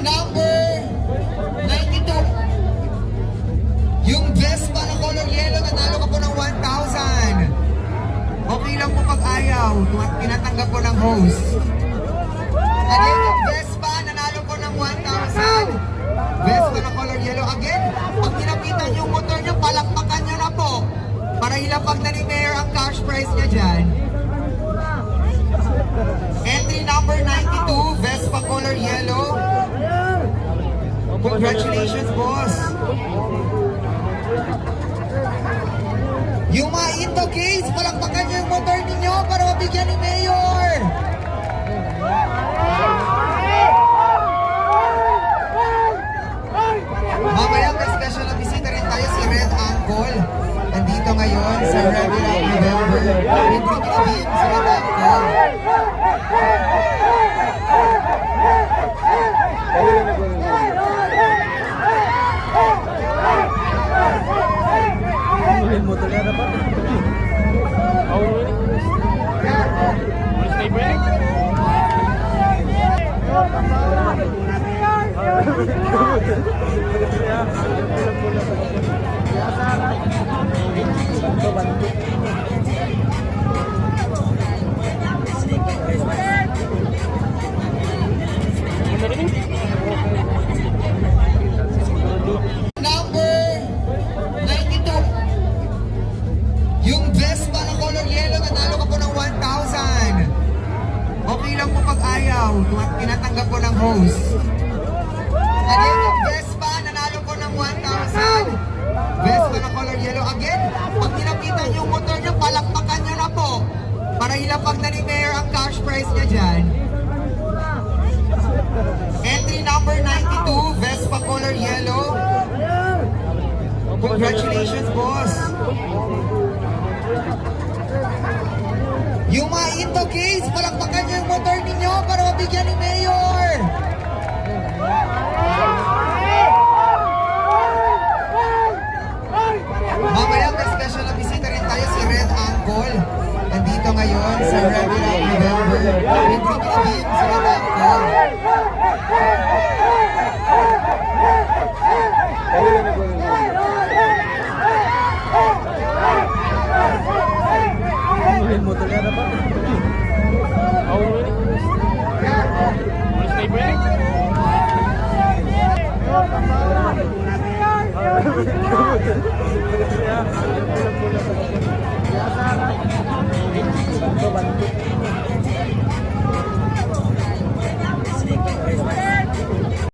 Number 92. Yung Vespa na color yellow, nanalo ka po ng 1,000. Okay lang po pag ayaw, tinatanggap ko ng host. Again, yung Vespa, nanalo ko ng 1,000. Vespa na color yellow. Again, pag tinapitan yung motor nyo, palakpakan nyo na po. Para ilapag na ni Mayor ang cash prize niya dyan. Entry number 92, Vespa color yellow. Congratulations, boss. Yung mga into case, palakpakan nyo yung motor ninyo para mabigyan ni Mayor. Mamaya may special na bisita rin tayo, si Red Angkol. Nandito ngayon sa Regular November. Libre kinabim si Red Angkol. Number 92. Yung Vespa na color yellow, nanalo ka po ng 1,000. Okay lang po pag ayaw, tinatanggap ko ng host. Again, yung Vespa, nanalo ko ng 1,000. Vespa na color yellow. Again, pag tinapitan yung motor nyo, palakpakan nyo na po. Para ilapag na ni Mayor ang cash prize niya dyan. Entry number 92, Vespa color yellow. Congratulations, boss. Yung mga into case, palakpakan nyo yung motor ninyo para mabigyan ni Mayor. Mamaya may special na bisita rin tayo, si Red Angkol. Nandito ngayon sa Regular November. Libre kinabim si Red Angkol. Bantu.